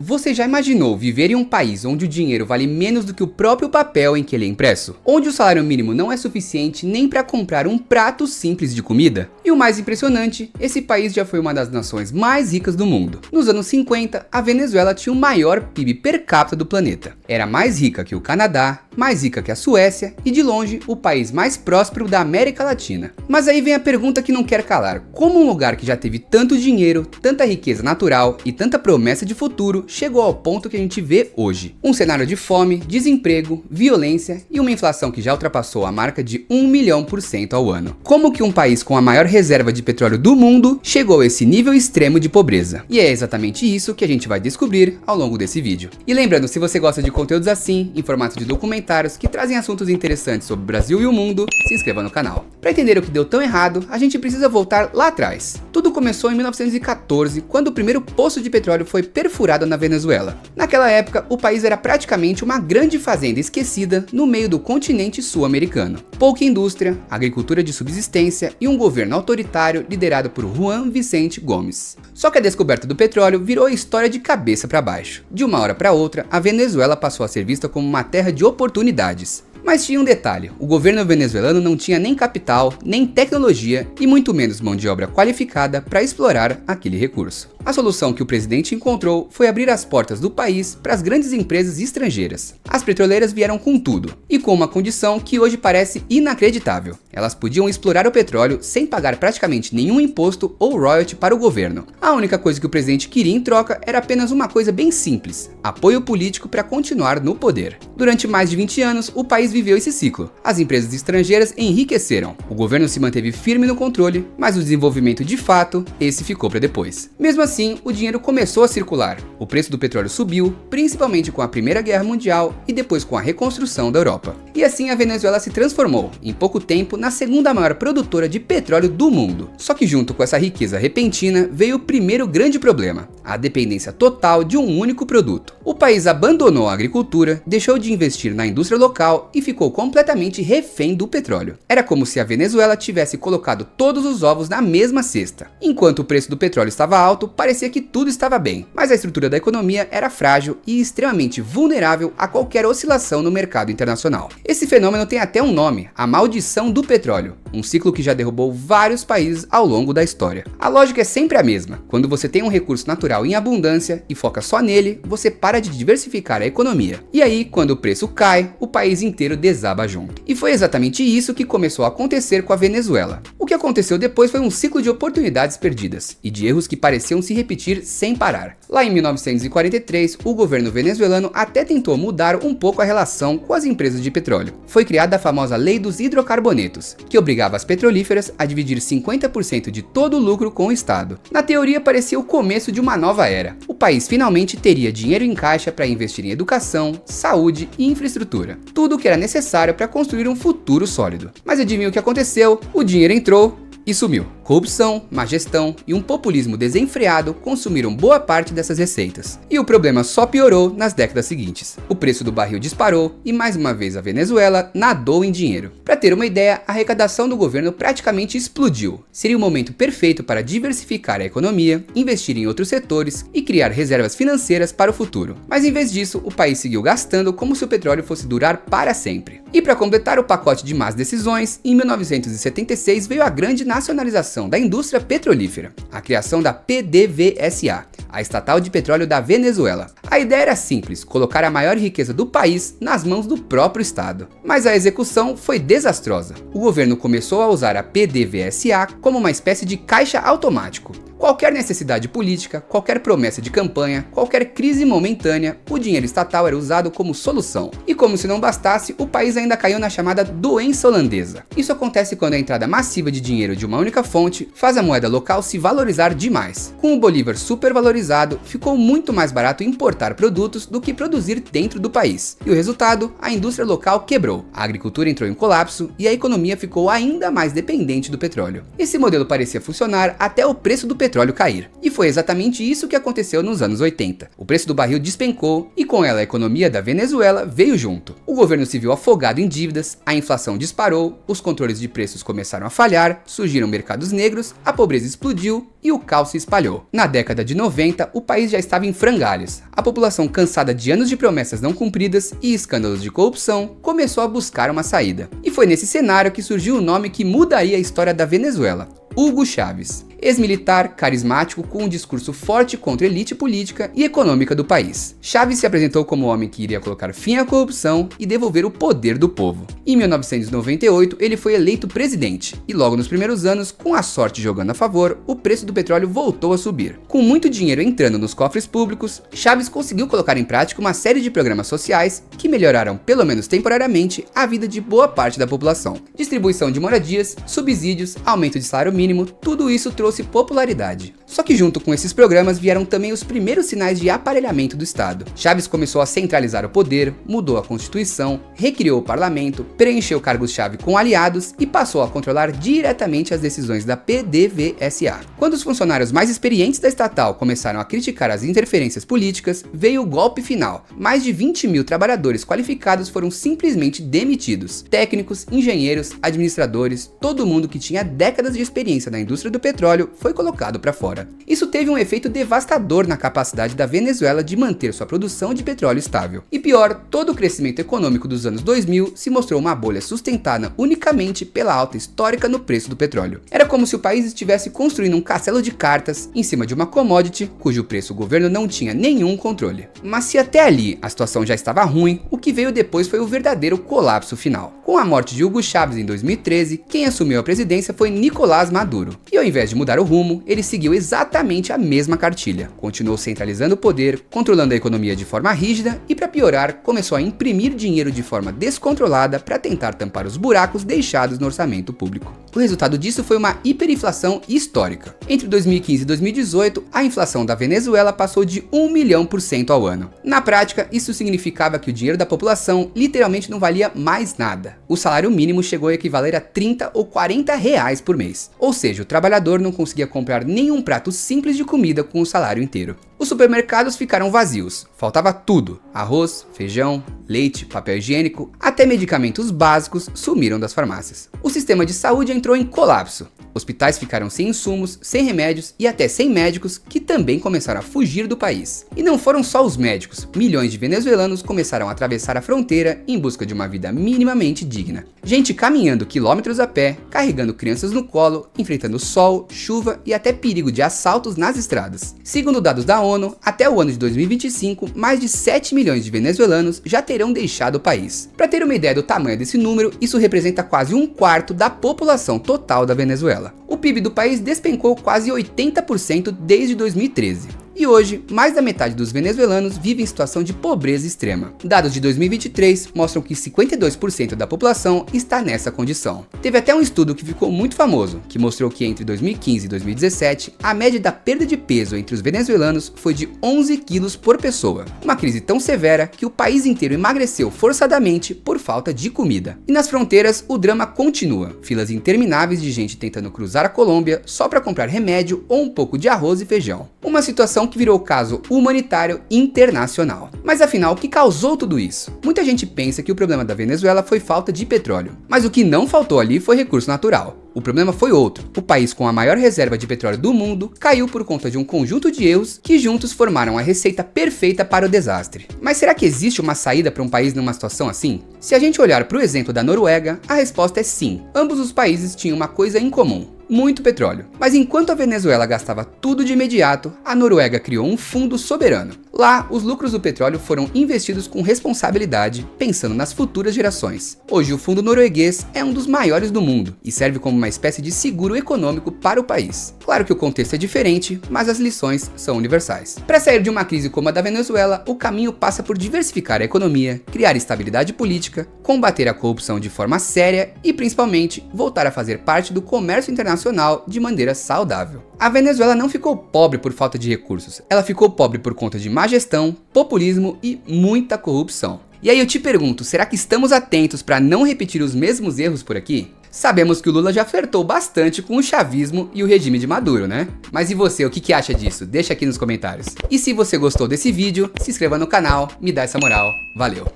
Você já imaginou viver em um país onde o dinheiro vale menos do que o próprio papel em que ele é impresso? Onde o salário mínimo não é suficiente nem para comprar um prato simples de comida? E o mais impressionante, esse país já foi uma das nações mais ricas do mundo. Nos anos 50, a Venezuela tinha o maior PIB per capita do planeta. Era mais rica que o Canadá, mais rica que a Suécia e, de longe, o país mais próspero da América Latina. Mas aí vem a pergunta que não quer calar: como um lugar que já teve tanto dinheiro, tanta riqueza natural e tanta promessa de futuro chegou ao ponto que a gente vê hoje? Um cenário de fome, desemprego, violência e uma inflação que já ultrapassou a marca de 1.000.000% ao ano. Como que um país com a maior reserva de petróleo do mundo chegou a esse nível extremo de pobreza? E é exatamente isso que a gente vai descobrir ao longo desse vídeo. E lembrando, se você gosta de conteúdos assim, em formato de documentários que trazem assuntos interessantes sobre o Brasil e o mundo, se inscreva no canal. Para entender o que deu tão errado, a gente precisa voltar lá atrás. Tudo começou em 1914, quando o primeiro poço de petróleo foi perfurado na Venezuela. Naquela época, o país era praticamente uma grande fazenda esquecida no meio do continente sul-americano. Pouca indústria, agricultura de subsistência e um governo autoritário liderado por Juan Vicente Gomes. Só que a descoberta do petróleo virou a história de cabeça para baixo. De uma hora para outra, a Venezuela passou a ser vista como uma terra de oportunidades. Mas tinha um detalhe: o governo venezuelano não tinha nem capital, nem tecnologia e muito menos mão de obra qualificada para explorar aquele recurso. A solução que o presidente encontrou foi abrir as portas do país para as grandes empresas estrangeiras. As petroleiras vieram com tudo, e com uma condição que hoje parece inacreditável: elas podiam explorar o petróleo sem pagar praticamente nenhum imposto ou royalty para o governo. A única coisa que o presidente queria em troca era apenas uma coisa bem simples: apoio político para continuar no poder. Durante mais de 20 anos, o país viveu esse ciclo. As empresas estrangeiras enriqueceram, o governo se manteve firme no controle, mas o desenvolvimento de fato, esse ficou para depois. Mesmo assim, o dinheiro começou a circular. O preço do petróleo subiu, principalmente com a Primeira Guerra Mundial e depois com a reconstrução da Europa. E assim a Venezuela se transformou, em pouco tempo, na segunda maior produtora de petróleo do mundo. Só que junto com essa riqueza repentina veio o primeiro grande problema: a dependência total de um único produto. O país abandonou a agricultura, deixou de investir na indústria local e ficou completamente refém do petróleo. Era como se a Venezuela tivesse colocado todos os ovos na mesma cesta. Enquanto o preço do petróleo estava alto, parecia que tudo estava bem, mas a estrutura da economia era frágil e extremamente vulnerável a qualquer oscilação no mercado internacional. Esse fenômeno tem até um nome: a maldição do petróleo, um ciclo que já derrubou vários países ao longo da história. A lógica é sempre a mesma: quando você tem um recurso natural em abundância e foca só nele, você para de diversificar a economia. E aí, quando o preço cai, o país inteiro desaba junto. E foi exatamente isso que começou a acontecer com a Venezuela. O que aconteceu depois foi um ciclo de oportunidades perdidas e de erros que pareciam se repetir sem parar. Lá em 1943, o governo venezuelano até tentou mudar um pouco a relação com as empresas de petróleo. Foi criada a famosa Lei dos Hidrocarbonetos, que obrigava as petrolíferas a dividir 50% de todo o lucro com o Estado. Na teoria, parecia o começo de uma nova era. O país finalmente teria dinheiro em caixa para investir em educação, saúde e infraestrutura. Tudo o que era necessário para construir um futuro sólido. Mas adivinha o que aconteceu? O dinheiro entrou e sumiu. Corrupção, má gestão e um populismo desenfreado consumiram boa parte dessas receitas. E o problema só piorou nas décadas seguintes. O preço do barril disparou e mais uma vez a Venezuela nadou em dinheiro. Para ter uma ideia, a arrecadação do governo praticamente explodiu. Seria o momento perfeito para diversificar a economia, investir em outros setores e criar reservas financeiras para o futuro. Mas em vez disso, o país seguiu gastando como se o petróleo fosse durar para sempre. E para completar o pacote de más decisões, em 1976 veio a grande nacionalização da indústria petrolífera, a criação da PDVSA, a estatal de petróleo da Venezuela. A ideia era simples: colocar a maior riqueza do país nas mãos do próprio Estado. Mas a execução foi desastrosa. O governo começou a usar a PDVSA como uma espécie de caixa automático. Qualquer necessidade política, qualquer promessa de campanha, qualquer crise momentânea, o dinheiro estatal era usado como solução. E como se não bastasse, o país ainda caiu na chamada doença holandesa. Isso acontece quando a entrada massiva de dinheiro de uma única fonte faz a moeda local se valorizar demais. Com o bolívar supervalorizado, ficou muito mais barato importar produtos do que produzir dentro do país. E o resultado? A indústria local quebrou, a agricultura entrou em colapso e a economia ficou ainda mais dependente do petróleo. Esse modelo parecia funcionar até o preço do petróleo cair. E foi exatamente isso que aconteceu nos anos 80. O preço do barril despencou e com ela a economia da Venezuela veio junto. O governo se viu afogado em dívidas, a inflação disparou, os controles de preços começaram a falhar, surgiram mercados negros, a pobreza explodiu e o caos se espalhou. Na década de 90, o país já estava em frangalhos. A população, cansada de anos de promessas não cumpridas e escândalos de corrupção, começou a buscar uma saída. E foi nesse cenário que surgiu o nome que mudaria a história da Venezuela: Hugo Chávez. Ex-militar, carismático, com um discurso forte contra a elite política e econômica do país. Chávez se apresentou como o homem que iria colocar fim à corrupção e devolver o poder do povo. Em 1998, ele foi eleito presidente, e logo nos primeiros anos, com a sorte jogando a favor, o preço do petróleo voltou a subir. Com muito dinheiro entrando nos cofres públicos, Chávez conseguiu colocar em prática uma série de programas sociais que melhoraram, pelo menos temporariamente, a vida de boa parte da população. Distribuição de moradias, subsídios, aumento de salário mínimo, tudo isso trouxe popularidade. Só que junto com esses programas vieram também os primeiros sinais de aparelhamento do Estado. Chávez começou a centralizar o poder, mudou a Constituição, recriou o parlamento, preencheu cargos-chave com aliados e passou a controlar diretamente as decisões da PDVSA. Quando os funcionários mais experientes da estatal começaram a criticar as interferências políticas, veio o golpe final. Mais de 20 mil trabalhadores qualificados foram simplesmente demitidos. Técnicos, engenheiros, administradores, todo mundo que tinha décadas de experiência na indústria do petróleo foi colocado para fora. Isso teve um efeito devastador na capacidade da Venezuela de manter sua produção de petróleo estável. E pior, todo o crescimento econômico dos anos 2000 se mostrou uma bolha sustentada unicamente pela alta histórica no preço do petróleo. Era como se o país estivesse construindo um castelo de cartas em cima de uma commodity cujo preço o governo não tinha nenhum controle. Mas se até ali a situação já estava ruim, o que veio depois foi o verdadeiro colapso final. Com a morte de Hugo Chávez em 2013, quem assumiu a presidência foi Nicolás Maduro. E ao invés de mudar o rumo, ele seguiu exatamente a mesma cartilha. Continuou centralizando o poder, controlando a economia de forma rígida e, para piorar, começou a imprimir dinheiro de forma descontrolada para tentar tampar os buracos deixados no orçamento público. O resultado disso foi uma hiperinflação histórica. Entre 2015 e 2018, a inflação da Venezuela passou de 1.000.000% ao ano. Na prática, isso significava que o dinheiro da população literalmente não valia mais nada. O salário mínimo chegou a equivaler a 30 ou 40 reais por mês. Ou seja, o trabalhador não conseguia comprar nenhum prato simples de comida com o salário inteiro. Os supermercados ficaram vazios, faltava tudo: arroz, feijão, leite, papel higiênico, até medicamentos básicos sumiram das farmácias. O sistema de saúde entrou em colapso. Hospitais ficaram sem insumos, sem remédios e até sem médicos, que também começaram a fugir do país. E não foram só os médicos, milhões de venezuelanos começaram a atravessar a fronteira em busca de uma vida minimamente digna. Gente caminhando quilômetros a pé, carregando crianças no colo, enfrentando sol, chuva e até perigo de assaltos nas estradas. Segundo dados da ONU, até o ano de 2025, mais de 7 milhões de venezuelanos já terão deixado o país. Para ter uma ideia do tamanho desse número, isso representa quase 1/4 da população total da Venezuela. O PIB do país despencou quase 80% desde 2013. E hoje, mais da metade dos venezuelanos vive em situação de pobreza extrema. Dados de 2023 mostram que 52% da população está nessa condição. Teve até um estudo que ficou muito famoso, que mostrou que entre 2015 e 2017, a média da perda de peso entre os venezuelanos foi de 11 quilos por pessoa. Uma crise tão severa que o país inteiro emagreceu forçadamente por falta de comida. E nas fronteiras, o drama continua. Filas intermináveis de gente tentando cruzar a Colômbia só para comprar remédio ou um pouco de arroz e feijão. Uma situação que virou caso humanitário internacional. Mas afinal, o que causou tudo isso? Muita gente pensa que o problema da Venezuela foi falta de petróleo, mas o que não faltou ali foi recurso natural. O problema foi outro. O país com a maior reserva de petróleo do mundo caiu por conta de um conjunto de erros que juntos formaram a receita perfeita para o desastre. Mas será que existe uma saída para um país numa situação assim? Se a gente olhar para o exemplo da Noruega, a resposta é sim. Ambos os países tinham uma coisa em comum: muito petróleo. Mas enquanto a Venezuela gastava tudo de imediato, a Noruega criou um fundo soberano. Lá, os lucros do petróleo foram investidos com responsabilidade, pensando nas futuras gerações. Hoje, o fundo norueguês é um dos maiores do mundo e serve como uma espécie de seguro econômico para o país. Claro que o contexto é diferente, mas as lições são universais. Para sair de uma crise como a da Venezuela, o caminho passa por diversificar a economia, criar estabilidade política, combater a corrupção de forma séria e, principalmente, voltar a fazer parte do comércio internacional de maneira saudável. A Venezuela não ficou pobre por falta de recursos, ela ficou pobre por conta de má gestão, populismo e muita corrupção. E aí eu te pergunto, será que estamos atentos para não repetir os mesmos erros por aqui? Sabemos que o Lula já flertou bastante com o chavismo e o regime de Maduro, né? Mas e você, o que acha disso? Deixa aqui nos comentários. E se você gostou desse vídeo, se inscreva no canal, me dá essa moral. Valeu!